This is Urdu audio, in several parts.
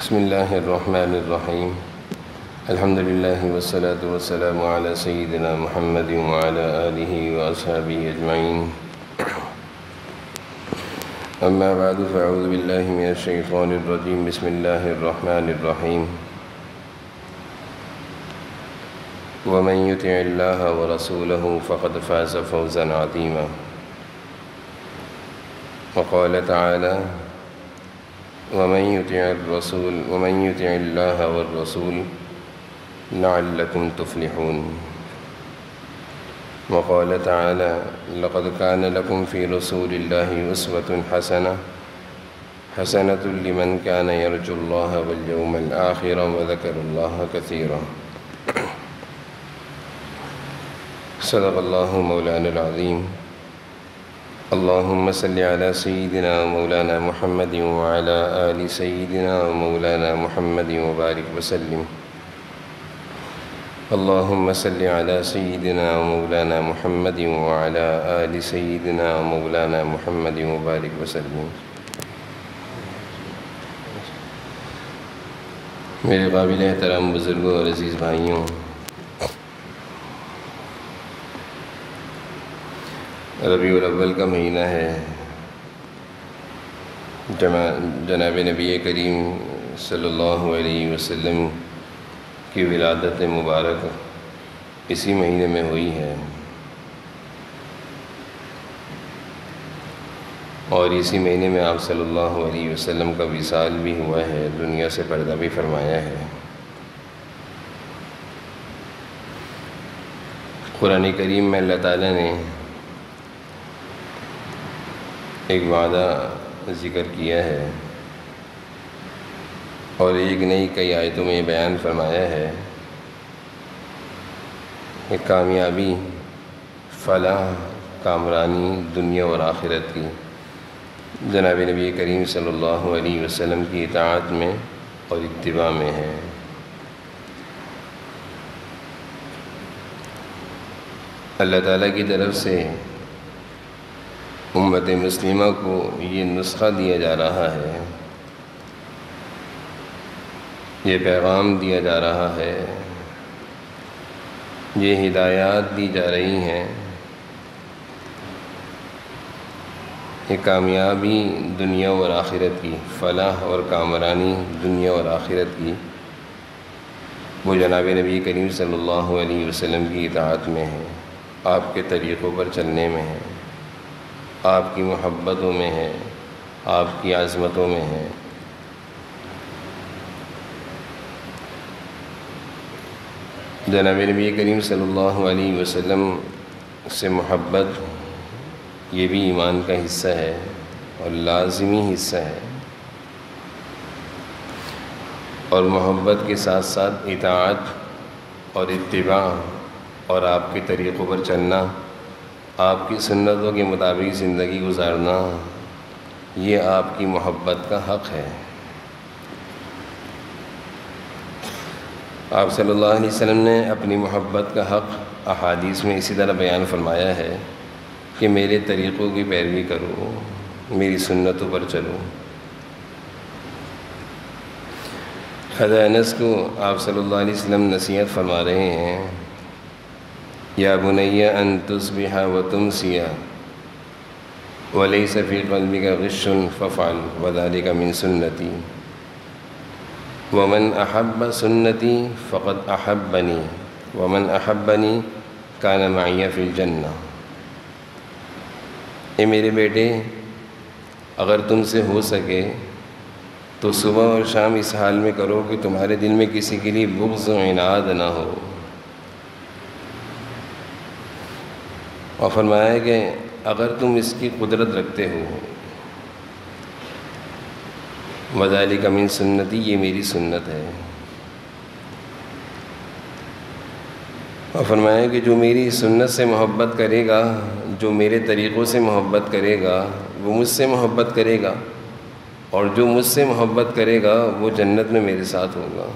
بسم اللہ الرحمن الرحیم الحمد للہ والصلاة والسلام علی سیدنا محمد وعلی آلہ واصحابہ اجمعین اما بعد فاعوذ باللہ من الشیطان الرجیم بسم اللہ الرحمن الرحیم ومن یطع اللہ ورسولہ فقد فاز فوزا عظیما وقال تعالی ومن يطع الله والرسول لعلكم تفلحون وقال تعالى لقد كان لكم في رسول الله أسوة حسنة لمن كان يرجو الله واليوم الآخر وذكر الله كثيرا صدق الله مولانا العظيم اللهم صل على سيدنا مولانا محمد وعلى آل سيدنا مولانا محمد وبارك وسلم اللهم صل على سيدنا مولانا محمد وعلى آل سيدنا مولانا محمد وبارك وسلم میرے قابل احترام بزرگوں اور عزیز بھائیوں، ربیع الاول کا مہینہ ہے۔ جناب نبی کریم صلی اللہ علیہ وسلم کی ولادت مبارک اسی مہینے میں ہوئی ہے، اور اسی مہینے میں آپ صلی اللہ علیہ وسلم کا وصال بھی ہوا ہے، دنیا سے پردہ بھی فرمایا ہے۔ قرآن کریم میں اللہ تعالیٰ نے ایک وعدہ ذکر کیا ہے اور ایک نئی کئی آیتوں میں بیان فرمایا ہے کہ کامیابی، فلاح، کامرانی دنیا اور آخرت کی جناب نبی کریم صلی اللہ علیہ وسلم کی اطاعت میں اور اتباع میں ہے۔ اللہ تعالیٰ کی طرف سے امت مسلمہ کو یہ نسخہ دیا جا رہا ہے، یہ پیغام دیا جا رہا ہے، یہ ہدایات دی جا رہی ہیں کہ کامیابی دنیا اور آخرت کی، فلاح اور کامرانی دنیا اور آخرت کی وہ جناب نبی کریم صلی اللہ علیہ وسلم کی اطاعت میں ہے، آپ کے طریقوں پر چلنے میں ہے، آپ کی محبتوں میں ہے، آپ کی عظمتوں میں ہے۔ جناب نبی کریم صلی اللہ علیہ وسلم سے محبت یہ بھی ایمان کا حصہ ہے اور لازمی حصہ ہے، اور محبت کے ساتھ ساتھ اطاعت اور اتباع اور آپ کے طریقوں پر چلنا، آپ کی سنتوں کے مطابق زندگی گزارنا، یہ آپ کی محبت کا حق ہے۔ آپ صلی اللہ علیہ وسلم نے اپنی محبت کا حق احادیث میں اسی طرح بیان فرمایا ہے کہ میرے طریقوں کی پیروی کرو، میری سنتوں پر چلو۔ حضرت انس کو آپ صلی اللہ علیہ وسلم نصیحت فرما رہے ہیں، یا بنی ان تصبح وتمسی ولیس فی قلبک غش فافعل وذلک من سنتی ومن احب سنتی فقد احبنی ومن احبنی کان معی فی الجنہ۔ اے میرے بیٹے، اگر تم سے ہو سکے تو صبح اور شام اس حال میں کرو کہ تمہارے دل میں کسی کے لیے بغض و عناد نہ ہو، اور فرمایا کہ اگر تم اس کی قدرت رکھتے ہو، وذالک من سنتی، یہ میری سنت ہے، اور فرمایا کہ جو میری سنت سے محبت کرے گا، جو میرے طریقوں سے محبت کرے گا وہ مجھ سے محبت کرے گا، اور جو مجھ سے محبت کرے گا وہ جنت میں میرے ساتھ ہوگا۔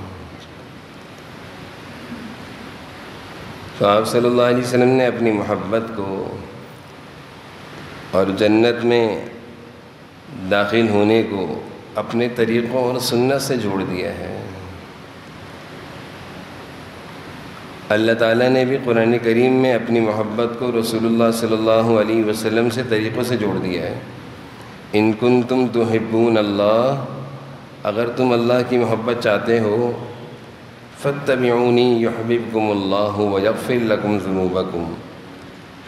تو آپ صلی اللہ علیہ وسلم نے اپنی محبت کو اور جنت میں داخل ہونے کو اپنے طریقوں اور سنت سے جوڑ دیا ہے۔ اللہ تعالیٰ نے بھی قرآن کریم میں اپنی محبت کو رسول اللہ صلی اللہ علیہ وسلم سے طریقوں سے جوڑ دیا ہے۔ ان کنتم تحبون اللہ، اگر تم اللہ کی محبت چاہتے ہو، فاتبعونی یحببکم اللہ ویغفر لکم ذنوبکم،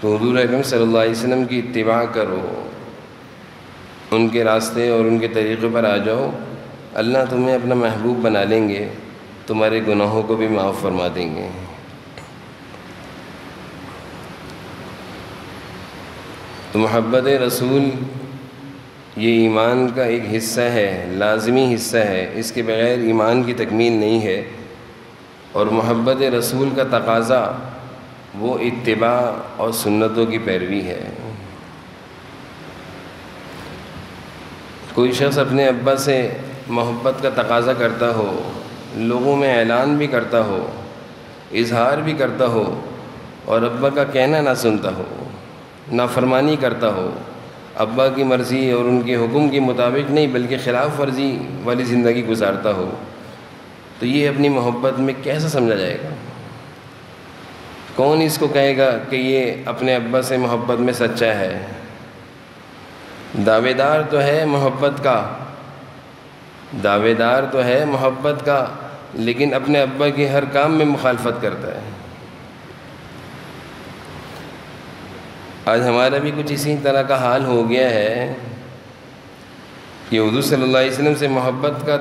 تو حضور اکرم صلی اللہ علیہ وسلم کی اتباع کرو، ان کے راستے اور ان کے طریقے پر آ جاؤ، اللہ تمہیں اپنا محبوب بنا لیں گے، تمہارے گناہوں کو بھی معاف فرما دیں گے۔ تو محبت رسول یہ ایمان کا ایک حصہ ہے، لازمی حصہ ہے، اس کے بغیر ایمان کی تکمیل نہیں ہے۔ اور محبت رسول کا تقاضا وہ اتباع اور سنتوں کی پیروی ہے۔ کوئی شخص اپنے ابا سے محبت کا تقاضا کرتا ہو، لوگوں میں اعلان بھی کرتا ہو، اظہار بھی کرتا ہو، اور ابا کا کہنا نہ سنتا ہو، نافرمانی کرتا ہو، ابا کی مرضی اور ان کے حکم کے مطابق نہیں بلکہ خلاف ورزی والی زندگی گزارتا ہو، تو یہ اپنی محبت میں کیسے سمجھا جائے گا؟ کون اس کو کہے گا کہ یہ اپنے ابا سے محبت میں سچا ہے؟ دعوے دار تو ہے محبت کا، دعوے دار تو ہے محبت کا، لیکن اپنے ابا کے ہر کام میں مخالفت کرتا ہے۔ آج ہمارا بھی کچھ اسی طرح کا حال ہو گیا ہے کہ حضور صلی اللہ علیہ وسلم سے محبت کا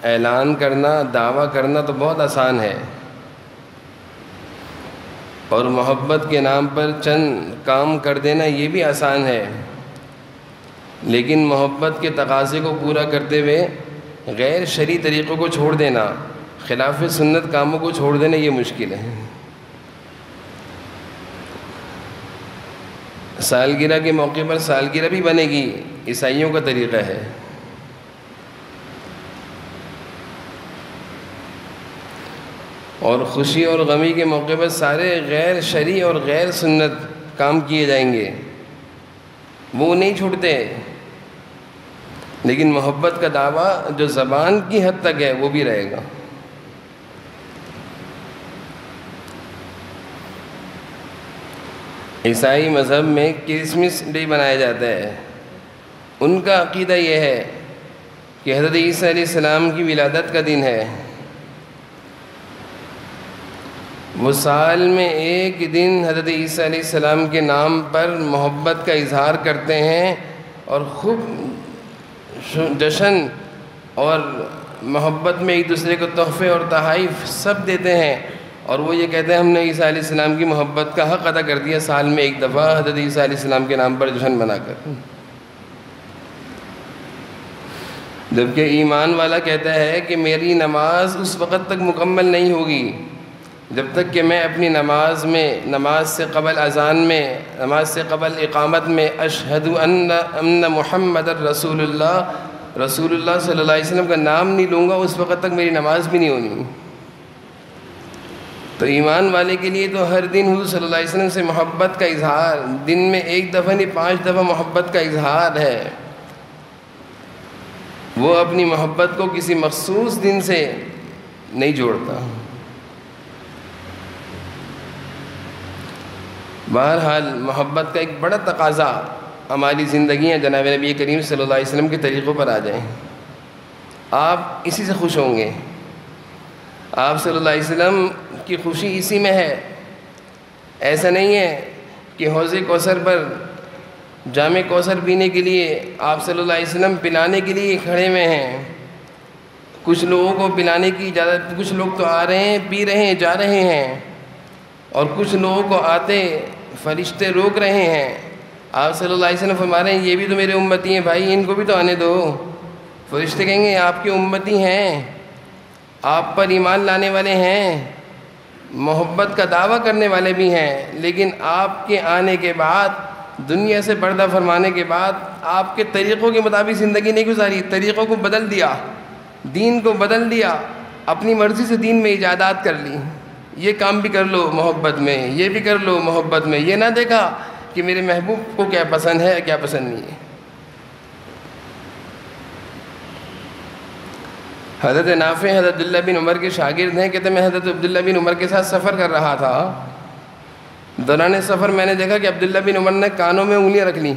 اعلان کرنا، دعویٰ کرنا تو بہت آسان ہے، اور محبت کے نام پر چند کام کر دینا یہ بھی آسان ہے، لیکن محبت کے تقاضے کو پورا کرتے ہوئے غیر شرعی طریقوں کو چھوڑ دینا، خلاف سنت کاموں کو چھوڑ دینا یہ مشکل ہے۔ سالگرہ کے موقع پر سالگرہ بھی بنے گی، عیسائیوں کا طریقہ ہے، اور خوشی اور غمی کے موقع پر سارے غیر شرعی اور غیر سنت کام کیے جائیں گے، وہ نہیں چھوٹتے، لیکن محبت کا دعویٰ جو زبان کی حد تک ہے وہ بھی رہے گا۔ عیسائی مذہب میں کرسمس ڈے منایا جاتا ہے، ان کا عقیدہ یہ ہے کہ حضرت عیسیٰ علیہ السلام کی ولادت کا دن ہے، وہ سال میں ایک دن حضرت عیسیٰ علیہ السلام کے نام پر محبت کا اظہار کرتے ہیں، اور خوب جشن اور محبت میں ایک دوسرے کو تحفے اور تحائف سب دیتے ہیں، اور وہ یہ کہتے ہیں ہم نے عیسیٰ علیہ السلام کی محبت کا حق ادا کر دیا سال میں ایک دفعہ حضرت عیسیٰ علیہ السلام کے نام پر جشن منا کر۔ جبکہ ایمان والا کہتا ہے کہ میری نماز اس وقت تک مکمل نہیں ہوگی جب تک کہ میں اپنی نماز میں، نماز سے قبل اذان میں، نماز سے قبل اقامت میں اشہد ان محمد رسول اللہ، رسول اللہ صلی اللہ علیہ وسلم کا نام نہیں لوں گا، اس وقت تک میری نماز بھی نہیں ہونی۔ تو ایمان والے کے لیے تو ہر دن حضور صلی اللہ علیہ وسلم سے محبت کا اظہار، دن میں ایک دفعہ نہیں 5 دفعہ محبت کا اظہار ہے۔ وہ اپنی محبت کو کسی مخصوص دن سے نہیں جوڑتا۔ بہرحال محبت کا ایک بڑا تقاضا ہماری زندگیاں جناب نبی کریم صلی اللہ علیہ وسلم کے طریقوں پر آ جائیں، آپ اسی سے خوش ہوں گے۔ آپ صلی اللہ علیہ وسلم کی خوشی اسی میں ہے۔ ایسا نہیں ہے کہ حوض کوثر پر جام کوثر پینے کے لیے آپ صلی اللہ علیہ وسلم پلانے کے لیے کھڑے ہوئے ہیں، کچھ لوگوں کو پلانے کی اجازت، کچھ لوگ تو آ رہے ہیں، پی رہے ہیں، جا رہے ہیں، اور کچھ لوگوں کو آتے فرشتے روک رہے ہیں۔ آپ صلی اللہ علیہ وسلم فرما رہے ہیں یہ بھی تو میرے امتی ہیں بھائی، ان کو بھی تو آنے دو۔ فرشتے کہیں گے آپ کے امتی ہیں، آپ پر ایمان لانے والے ہیں، محبت کا دعویٰ کرنے والے بھی ہیں، لیکن آپ کے آنے کے بعد، دنیا سے پردہ فرمانے کے بعد آپ کے طریقوں کے مطابق زندگی نہیں گزاری، طریقوں کو بدل دیا، دین کو بدل دیا، اپنی مرضی سے دین میں ایجادات کر لی، یہ کام بھی کر لو محبت میں، یہ بھی کر لو محبت میں، یہ نہ دیکھا کہ میرے محبوب کو کیا پسند ہے کیا پسند نہیں ہے۔ حضرت نافع حضرت عبداللہ بن عمر کے شاگرد ہیں، کہتے میں حضرت عبداللہ بن عمر کے ساتھ سفر کر رہا تھا، دوران سفر میں نے دیکھا کہ عبداللہ بن عمر نے کانوں میں انگلیاں رکھ لیں،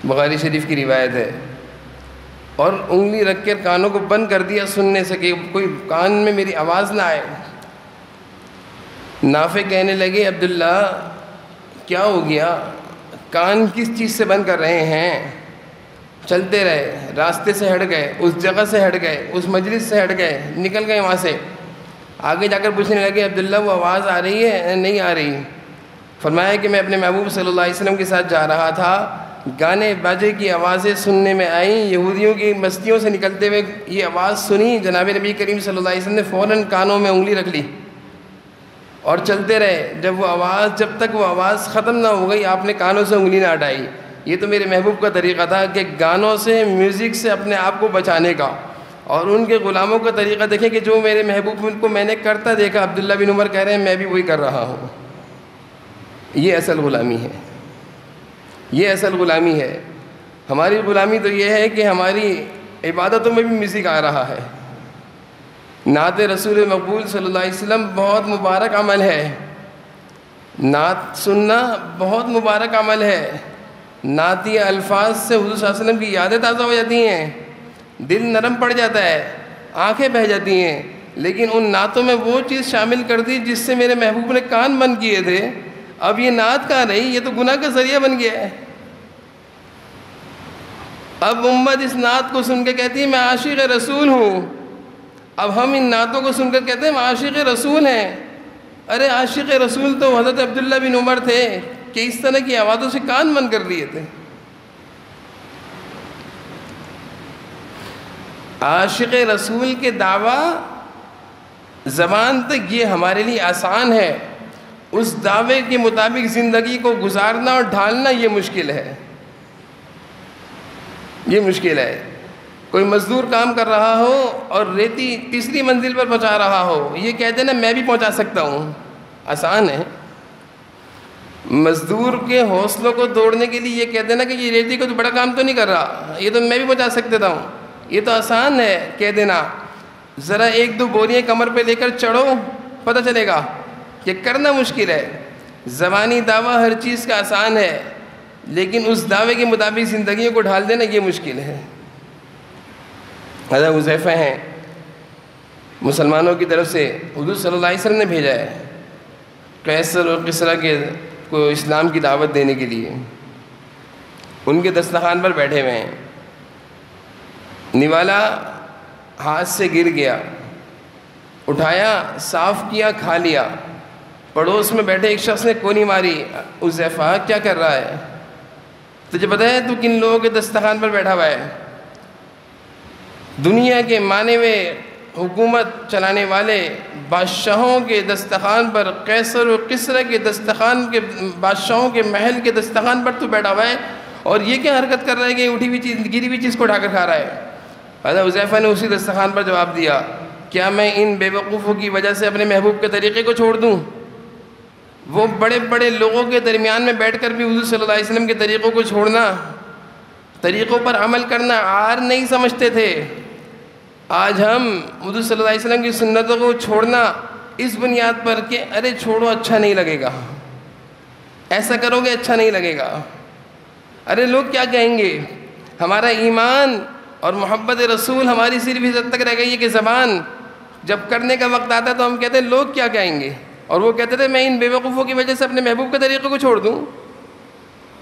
بخاری شریف کی روایت ہے، اور انگلی رکھ کر کانوں کو بند کر دیا سننے سے کہ کوئی کان میں میری آواز نہ آئے۔ نافع کہنے لگے عبداللہ کیا ہو گیا، کان کس چیز سے بند کر رہے ہیں؟ چلتے رہے، راستے سے ہٹ گئے، اس جگہ سے ہٹ گئے، اس مجلس سے ہٹ گئے، نکل گئے وہاں سے۔ آگے جا کر پوچھنے لگے عبداللہ وہ آواز آ رہی ہے نہیں آ رہی؟ فرمایا کہ میں اپنے محبوب صلی اللہ علیہ وسلم کے ساتھ جا رہا تھا، گانے باجے کی آوازیں سننے میں آئیں، یہودیوں کی بستیوں سے نکلتے ہوئے یہ آواز سنی، جناب نبی کریم صلی اللہ علیہ وسلم نے فوراً کانوں میں انگلی رکھ لی اور چلتے رہے، جب تک وہ آواز ختم نہ ہو گئی آپ نے کانوں سے انگلی نہ ہٹائی۔ یہ تو میرے محبوب کا طریقہ تھا کہ گانوں سے، میوزک سے اپنے آپ کو بچانے کا۔ اور ان کے غلاموں کا طریقہ دیکھیں کہ جو میرے محبوب کو میں نے کرتا دیکھا، عبداللہ بن عمر کہہ رہے ہیں میں بھی وہی کر رہا ہوں۔ یہ اصل غلامی ہے، یہ اصل غلامی ہے۔ ہماری غلامی تو یہ ہے کہ ہماری عبادتوں میں بھی میوزک آ رہا ہے۔ نعت رسول مقبول صلی اللہ علیہ وسلم بہت مبارک عمل ہے، نعت سننا بہت مبارک عمل ہے۔ نعتیہ الفاظ سے حضور صلی اللہ علیہ وسلم کی یادیں تازہ ہو جاتی ہیں، دل نرم پڑ جاتا ہے، آنکھیں بہہ جاتی ہیں۔ لیکن ان نعتوں میں وہ چیز شامل کر دی جس سے میرے محبوب نے کان بند کیے تھے، اب یہ نعت کہاں رہی، یہ تو گناہ کا ذریعہ بن گیا ہے۔ اب امت اس نعت کو سن کے کہتی ہے میں عاشق رسول ہوں، اب ہم ان نعتوں کو سن کر کہتے ہیں ہم عاشق رسول ہیں۔ ارے عاشق رسول تو حضرت عبداللہ بن عمر تھے کہ اس طرح کی آوازوں سے کان بند کر لیے تھے۔ عاشق رسول کے دعویٰ زبان تک یہ ہمارے لیے آسان ہے، اس دعوے کے مطابق زندگی کو گزارنا اور ڈھالنا یہ مشکل ہے، یہ مشکل ہے۔ کوئی مزدور کام کر رہا ہو اور ریتی تیسری منزل پر پہنچا رہا ہو، یہ کہتے ہیں نا میں بھی پہنچا سکتا ہوں، آسان ہے۔ مزدور کے حوصلوں کو توڑنے کے لیے یہ کہتے ہیں نا کہ یہ ریتی کو تو بڑا کام تو نہیں کر رہا، یہ تو میں بھی پہنچا سکتا ہوں، یہ تو آسان ہے کہہ دینا۔ ذرا ایک دو بوریاں کمر پہ لے کر چڑھو، پتہ چلے گا کہ کرنا مشکل ہے۔ زبانی دعویٰ ہر چیز کا آسان ہے، لیکن اس دعوے کے مطابق زندگیوں کو ڈھال دینا یہ مشکل ہے۔ حضرت حذیفہ ہیں، مسلمانوں کی طرف سے حضور صلی اللہ علیہ وسلم نے بھیجا ہے قیصر اور کسریٰ کو اسلام کی دعوت دینے کے لیے۔ ان کے دسترخوان پر بیٹھے ہوئے ہیں، نوالا ہاتھ سے گر گیا، اٹھایا، صاف کیا، کھا لیا۔ پڑوس میں بیٹھے ایک شخص نے کونی ماری، حذیفہ کیا کر رہا ہے؟ تجھے پتہ ہے تو کن لوگوں کے دسترخوان پر بیٹھا ہوا ہے؟ دنیا کے مانے ہوئے حکومت چلانے والے بادشاہوں کے دسترخوان پر، قیصر و کسریٰ کے دسترخوان کے بادشاہوں کے محل کے دسترخوان پر تو بیٹھا ہوا ہے، اور یہ کیا حرکت کر رہا ہے کہ اٹھی ہوئی چیز، گری ہوئی چیز کو اٹھا کر کھا رہا ہے؟ حضرت حذیفہ نے اسی دسترخوان پر جواب دیا، کیا میں ان بے وقوفوں کی وجہ سے اپنے محبوب کے طریقے کو چھوڑ دوں؟ وہ بڑے بڑے لوگوں کے درمیان میں بیٹھ کر بھی حضور صلی اللہ علیہ وسلم کے طریقوں کو چھوڑنا، طریقوں پر عمل کرنا عار نہیں سمجھتے تھے۔ آج ہم حضور صلی اللہ علیہ وسلم کی سنتوں کو چھوڑنا اس بنیاد پر کہ ارے چھوڑو اچھا نہیں لگے گا، ایسا کرو گے اچھا نہیں لگے گا، ارے لوگ کیا کہیں گے۔ ہمارا ایمان اور محبت رسول ہماری صرف عزت تک رہ گئی ہے کہ زبان جب کرنے کا وقت آتا ہے تو ہم کہتے ہیں لوگ کیا کہیں گے، اور وہ کہتے تھے میں ان بے وقوفوں کی وجہ سے اپنے محبوب کے طریقے کو چھوڑ دوں۔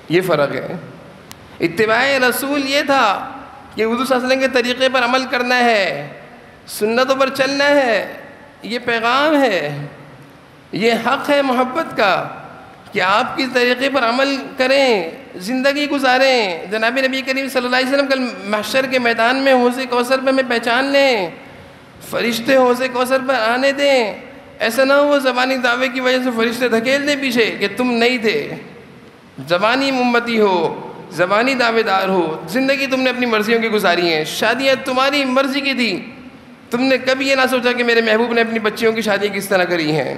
یہ فرق ہے۔ اتباع رسول یہ تھا کہ حضور صلی اللہ علیہ وسلم کے طریقے پر عمل کرنا ہے، سنتوں پر چلنا ہے، یہ پیغام ہے، یہ حق ہے محبت کا کہ آپ کی طریقے پر عمل کریں، زندگی گزاریں۔ جناب نبی کریم صلی اللہ علیہ وسلم کل محشر کے میدان میں حوض کوثر پہ ہمیں پہچان لیں، فرشتے حوض کوثر پر آنے دیں، ایسا نہ ہو زبانی دعوے کی وجہ سے فرشتے دھکیل دیں پیچھے کہ تم نہیں تھے، زبانی امتی ہو، زبانی دعوے دار ہو، زندگی تم نے اپنی مرضیوں کی گزاری ہیں، شادیاں تمہاری مرضی کی تھی، تم نے کبھی یہ نہ سوچا کہ میرے محبوب نے اپنی بچیوں کی شادی کس طرح کری ہیں،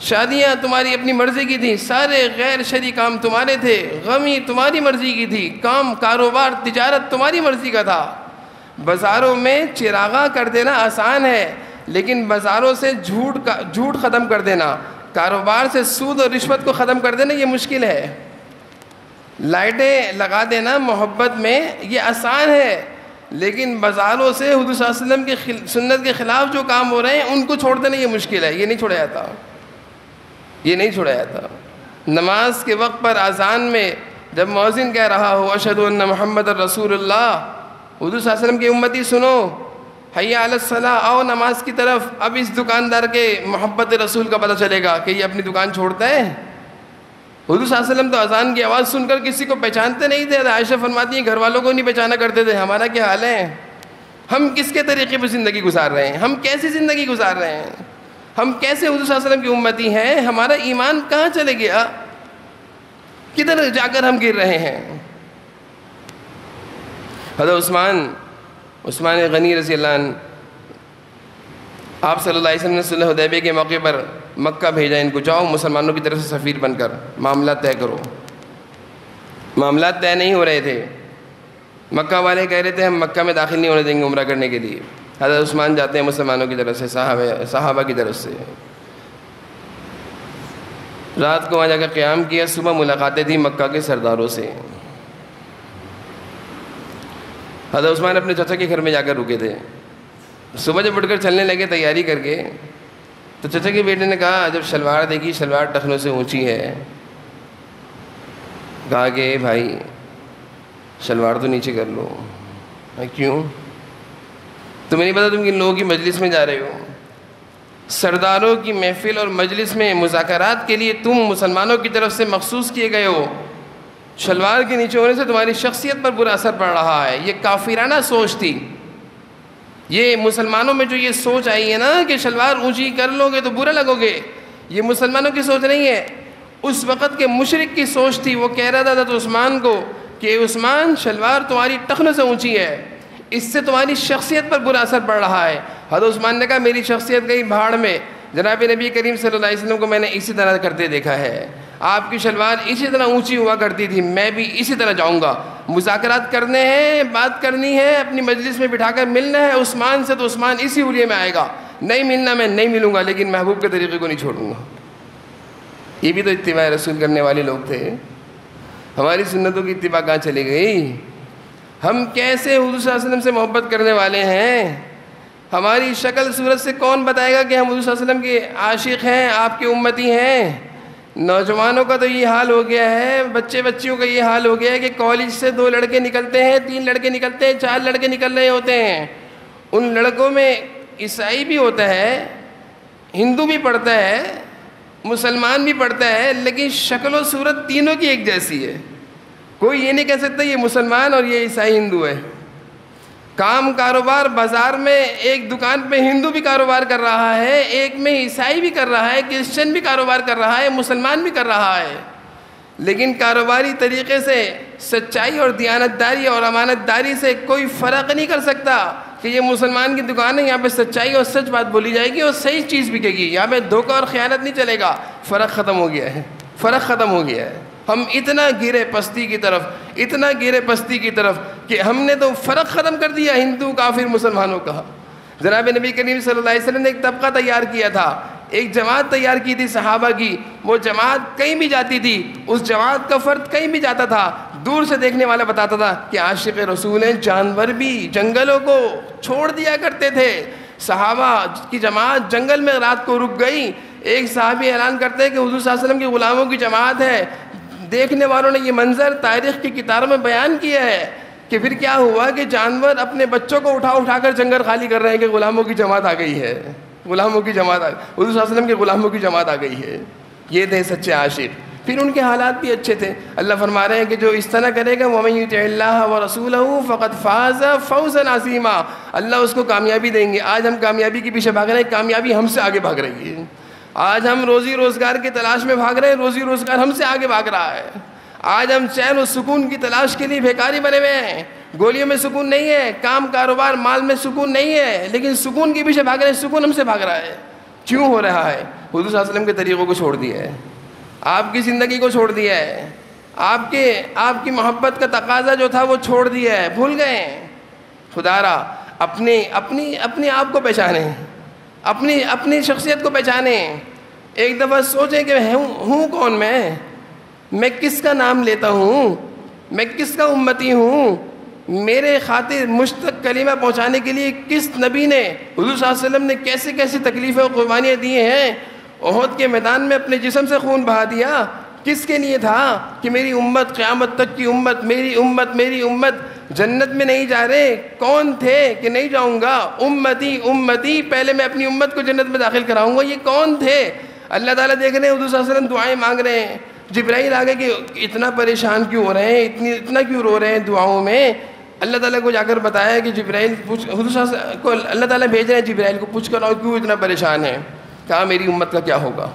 شادیاں تمہاری اپنی مرضی کی تھی، سارے غیر شرعی کام تمہارے تھے، غمی تمہاری مرضی کی تھی، کام کاروبار تجارت تمہاری مرضی کا تھا، بازاروں میں چراغاں کر دینا آسان ہے، لیکن بازاروں سے جھوٹ ختم کر دینا، کاروبار سے سود اور رشوت کو ختم کر دینا یہ مشکل ہے۔ لائٹیں لگا دینا محبت میں یہ آسان ہے، لیکن بازاروں سے حضور صلی اللہ علیہ وسلم کی سنت کے خلاف جو کام ہو رہے ہیں ان کو چھوڑ دینا یہ مشکل ہے، یہ نہیں چھوڑا جاتا، یہ نہیں چھوڑا جاتا۔ نماز کے وقت پر اذان میں جب مؤذن کہہ رہا ہو اشہد ان محمد رسول اللہ، حضور صلی اللہ علیہ وسلم کی امتی سنو، حی علی الصلاۃ، آؤ نماز کی طرف، اب اس دکاندار کے محبت رسول کا پتہ چلے گا کہ یہ اپنی دکان چھوڑتا ہے۔ حضور صلی اللہ علیہ وسلم تو اذان کی آواز سن کر کسی کو پہچانتے نہیں تھے، عائشہ فرماتی ہیں گھر والوں کو نہیں پہچانا کرتے تھے، ہمارا کیا حال ہے؟ ہم کس کے طریقے پہ زندگی گزار رہے ہیں؟ ہم کیسی زندگی گزار رہے ہیں؟ ہم کیسے حضور صلی اللہ علیہ وسلم کی امتی ہیں؟ ہمارا ایمان کہاں چلے گیا؟ کدھر جا کر ہم گر رہے ہیں؟ حضرت عثمان غنی رضی اللہ عنہ، آپ صلی اللہ علیہ وسلم نے صلح حدیبیہ کے موقع پر مکہ بھیجا ان کو، جاؤ مسلمانوں کی طرف سے سفیر بن کر معاملات طے کرو۔ معاملات طے نہیں ہو رہے تھے، مکہ والے کہہ رہے تھے ہم مکہ میں داخل نہیں ہونے دیں گے عمرہ کرنے کے لیے۔ حضرت عثمان جاتے ہیں مسلمانوں کی طرف سے، صحابہ کی طرف سے، رات کو وہاں جا کر قیام کیا، صبح ملاقاتیں تھیں مکہ کے سرداروں سے۔ حضرت عثمان اپنے چچا کے گھر میں جا کر رکے تھے، صبح جب اٹھ کر چلنے لگے تیاری کر کے تو چچا کے بیٹے نے کہا جب شلوار دیکھی شلوار ٹخنوں سے اونچی ہے، کہا کہ بھائی شلوار تو نیچے کر لو۔ کیوں؟ تمہیں نہیں پتا تم کن لوگوں کی مجلس میں جا رہے ہو؟ سرداروں کی محفل اور مجلس میں مذاکرات کے لیے تم مسلمانوں کی طرف سے مخصوص کیے گئے ہو، شلوار کے نیچے ہونے سے تمہاری شخصیت پر برا اثر پڑ رہا ہے۔ یہ کافرانہ سوچ تھی، یہ مسلمانوں میں جو یہ سوچ آئی ہے نا کہ شلوار اونچی کر لو گے تو برا لگو گے، یہ مسلمانوں کی سوچ نہیں ہے، اس وقت کے مشرک کی سوچ تھی۔ وہ کہہ رہا تھا حضرت عثمان کو کہ عثمان شلوار تمہاری ٹخنوں سے اونچی ہے، اس سے تمہاری شخصیت پر برا اثر پڑ رہا ہے۔ حضرت عثمان نے کہا میری شخصیت گئی بھاڑ میں، جناب نبی کریم صلی اللہ علیہ وسلم کو میں نے اسی طرح کرتے دیکھا ہے، آپ کی شلوار اسی طرح اونچی ہوا کرتی تھی، میں بھی اسی طرح جاؤں گا۔ مذاکرات کرنے ہیں، بات کرنی ہے، اپنی مجلس میں بٹھا کر ملنا ہے عثمان سے تو عثمان اسی حلیے میں آئے گا، نہیں ملنا میں نہیں ملوں گا، لیکن محبوب کے طریقے کو نہیں چھوڑوں گا۔ یہ بھی تو اتباع رسول کرنے والے لوگ تھے، ہماری سنتوں کی اتباع کہاں چلی گئی؟ ہم کیسے حضور صلی اللہ علیہ وسلم سے محبت کرنے والے ہیں؟ ہماری شکل صورت سے کون بتائے گا کہ ہم حضور صلی اللہ علیہ وسلم کے عاشق ہیں، آپ کے امتی ہیں؟ نوجوانوں کا تو یہ حال ہو گیا ہے، بچیوں کا یہ حال ہو گیا ہے کہ کالج سے 2 لڑکے نکلتے ہیں، 3 لڑکے نکلتے ہیں، 4 لڑکے نکل رہے ہوتے ہیں، ان لڑکوں میں عیسائی بھی ہوتا ہے، ہندو بھی پڑھتا ہے، مسلمان بھی پڑھتا ہے، لیکن شکل و صورت تینوں کی ایک جیسی ہے۔ کوئی یہ نہیں کہہ سکتا یہ مسلمان اور یہ عیسائی ہندو ہے۔ کام کاروبار بازار میں ایک دکان پہ ہندو بھی کاروبار کر رہا ہے، ایک میں عیسائی بھی کر رہا ہے، کرسچن بھی کاروبار کر رہا ہے، مسلمان بھی کر رہا ہے، لیکن کاروباری طریقے سے سچائی اور دیانتداری اور امانت داری سے کوئی فرق نہیں کر سکتا کہ یہ مسلمان کی دکان ہے، یہاں پہ سچائی اور سچ بات بولی جائے گی اور صحیح چیز بکے گی، یہاں پہ دھوکہ اور خیانت نہیں چلے گا۔ فرق ختم ہو گیا ہے، فرق ختم ہو گیا ہے۔ ہم اتنا گرے پستی کی طرف کہ ہم نے تو فرق ختم کر دیا ہندو کافر مسلمانوں کا۔ جناب نبی کریم صلی اللہ علیہ وسلم نے ایک طبقہ تیار کیا تھا، ایک جماعت تیار کی تھی صحابہ کی، وہ جماعت کہیں بھی جاتی تھی، اس جماعت کا فرد کہیں بھی جاتا تھا، دور سے دیکھنے والا بتاتا تھا کہ عاشق رسول ہیں، جانور بھی جنگلوں کو چھوڑ دیا کرتے تھے۔ صحابہ کی جماعت جنگل میں رات کو رک گئی، ایک صحابی اعلان کرتے ہیں کہ حضور صلی اللہ علیہ وسلم کے غلاموں کی جماعت ہے۔ دیکھنے والوں نے یہ منظر تاریخ کی کتابوں میں بیان کیا ہے کہ پھر کیا ہوا کہ جانور اپنے بچوں کو اٹھا کر جنگل خالی کر رہے ہیں کہ غلاموں کی جماعت آ گئی ہے، غلاموں کی جماعت حضور صلی اللہ علیہ وسلم کے غلاموں کی جماعت آ گئی ہے۔ یہ تھے سچے عاشق۔ پھر ان کے حالات بھی اچھے تھے، اللہ فرما رہے ہیں کہ جو اس طرح کرے گا وَمَن يُطِعِ اللَّهَ وَرَسُولَهُ فَقَدْ فَازَ فَوْزًا عَظِيمًا، اللہ اس کو کامیابی دیں گے۔ آج ہم کامیابی کے پیچھے بھاگ رہے ہیں، کامیابی ہم سے آگے بھاگ رہی ہے۔ آج ہم روزی روزگار کی تلاش میں بھاگ رہے ہیں، روزی روزگار ہم سے آگے بھاگ رہا ہے۔ آج ہم چین و سکون کی تلاش کے لیے بھیکاری بنے ہوئے ہیں، گولیوں میں سکون نہیں ہے، کام کاروبار مال میں سکون نہیں ہے، لیکن سکون کے پیچھے بھاگ رہے ہیں، سکون ہم سے بھاگ رہا ہے۔ کیوں ہو رہا ہے؟ حضور صلی اللہ علیہ وسلم کے طریقوں کو چھوڑ دیا ہے، آپ کی زندگی کو چھوڑ دیا ہے، آپ کی محبت کا تقاضا جو تھا وہ چھوڑ دیا ہے، بھول گئے ہیں۔ خدا را اپنے آپ کو پہچانیں، اپنی شخصیت کو پہچانیں. ایک دفعہ سوچیں کہ ہوں کون میں کس کا نام لیتا ہوں، میں کس کا امتی ہوں، میرے خاطر مجھ تک کلمہ پہنچانے کے لیے کس نبی نے، حضور صلی اللہ علیہ وسلم نے کیسی کیسی تکلیفیں اور قربانیاں دی ہیں. احد کے میدان میں اپنے جسم سے خون بہا دیا. کس کے لیے تھا؟ کہ میری امت، قیامت تک کی امت، میری امت جنت میں نہیں جا رہے. کون تھے کہ نہیں جاؤں گا؟ امتی، پہلے میں اپنی امت کو جنت میں داخل کراؤں گا. یہ کون تھے؟ اللہ تعالیٰ دیکھ رہے ہیں، حضور صلی اللہ علیہ وسلم دعائیں مانگ رہے ہیں. جبرائیل آگے کہ اتنا پریشان کیوں ہو رہے ہیں، اتنا کیوں رو رہے ہیں دعاؤں میں. اللہ تعالیٰ کو جا کر بتایا کہ جبرائیل حضور صلی اللہ علیہ وسلم کو اللہ تعالیٰ بھیج رہے ہیں جبرائیل کو، پوچھ کر آؤ کیوں اتنا پریشان ہے. کہا میری امت کا کیا ہوگا،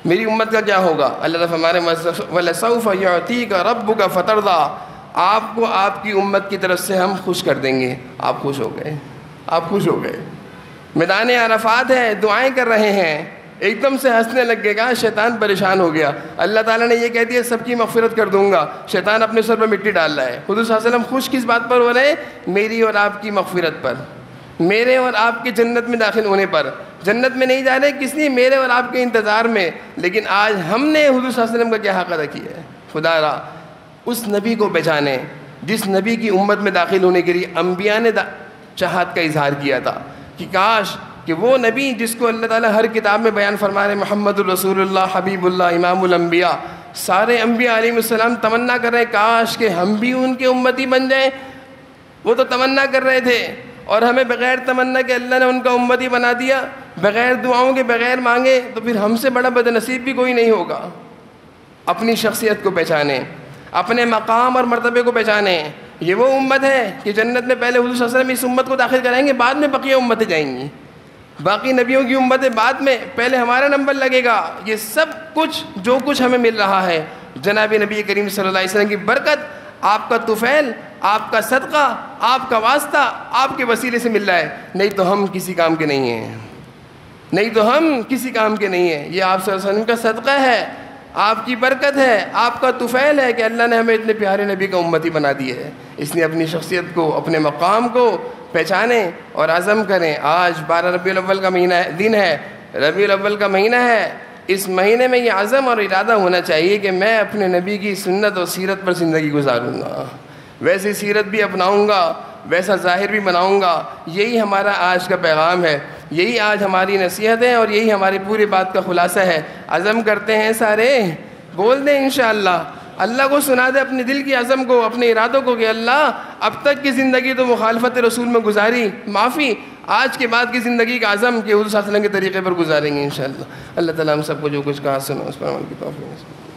میری امت کا کیا ہوگا. اللہ تعالیٰ فرمانے وَلَسَوْفَ يُعْطِيكَ رَبُّكَ فَتَرْضَىٰ، آپ کو آپ کی امت کی طرف سے ہم خوش کر دیں گے. آپ خوش ہو گئے، آپ خوش ہو گئے. میدان عرفات ہے، دعائیں کر رہے ہیں، ایک دم سے ہنسنے لگ گئے. کہا شیطان پریشان ہو گیا. اللہ تعالیٰ نے یہ کہہ دیا سب کی مغفرت کر دوں گا. شیطان اپنے سر پر مٹی ڈال رہا ہے. حضور صلی اللہ علیہ وسلم خوش کس بات پر ہو رہے ہیں؟ میری اور آپ کی مغفرت پر، میرے اور آپ کے جنت میں داخل ہونے پر. جنت میں نہیں جا رہے کس لیے؟ میرے اور آپ کے انتظار میں. لیکن آج ہم نے حضور صلی اللہ علیہ وسلم کا کیا حق ادا کیا ہے. خدا را اس نبی کو پہچانے جس نبی کی امت میں داخل ہونے کے لیے انبیاء نے چاہت کا اظہار کیا تھا کہ کاش کہ وہ نبی جس کو اللہ تعالیٰ ہر کتاب میں بیان فرما رہے محمد الرسول اللہ حبیب اللہ امام الانبیاء، سارے انبیاء علیہ السلام تمنا کر رہے ہیں کاش کہ ہم بھی ان کے امتی بن جائیں. وہ تو تمنا کر رہے تھے اور ہمیں بغیر تمنا کہ اللہ نے ان کا امتی بنا دیا، بغیر دعاؤں کے، بغیر مانگے. تو پھر ہم سے بڑا بد نصیب بھی کوئی نہیں ہوگا. اپنی شخصیت کو پہچانیں، اپنے مقام اور مرتبے کو پہچانیں. یہ وہ امت ہے کہ جنت میں پہلے حضور صلی اللہ علیہ وسلم اس امت کو داخل کرائیں گے، بعد میں بقیہ امتیں جائیں گی، باقی نبیوں کی امتیں بعد میں، پہلے ہمارا نمبر لگے گا. یہ سب کچھ جو کچھ ہمیں مل رہا ہے جناب نبی کریم صلی اللہ علیہ وسلم کی برکت، آپ کا طفیل، آپ کا صدقہ، آپ کا واسطہ، آپ کے وسیلے سے مل رہا ہے. نہیں تو ہم کسی کام کے نہیں ہیں، نہیں تو ہم کسی کام کے نہیں ہیں. یہ آپ صلی اللہ علیہ وسلم کا صدقہ ہے، آپ کی برکت ہے، آپ کا طفیل ہے کہ اللہ نے ہمیں اتنے پیارے نبی کا امتی بنا دی ہے. اس لیے اپنی شخصیت کو، اپنے مقام کو پہچانیں اور عزم کریں. آج 12 ربیع الاول کا مہینہ دن ہے، ربیع الاول کا مہینہ ہے. اس مہینے میں یہ عزم اور ارادہ ہونا چاہیے کہ میں اپنے نبی کی سنت اور سیرت پر زندگی گزاروں گا، ویسی سیرت بھی اپناؤں گا، ویسا ظاہر بھی بناؤں گا. یہی ہمارا آج کا پیغام ہے، یہی آج ہماری نصیحت ہے اور یہی ہماری پوری بات کا خلاصہ ہے. عزم کرتے ہیں سارے، بول دیں انشاءاللہ. اللہ کو سنا دے اپنے دل کی عزم کو، اپنے ارادوں کو کہ اللہ اب تک کی زندگی تو مخالفت رسول میں گزاری، معافی. آج کے بعد کی زندگی کا عزم کہ حضور صلی اللہ علیہ وسلم کے طریقے پر گزاریں گے انشاءاللہ. اللہ تعالیٰ ہم سب کو جو کچھ کہا سنا اس پر عمل کی توفیق.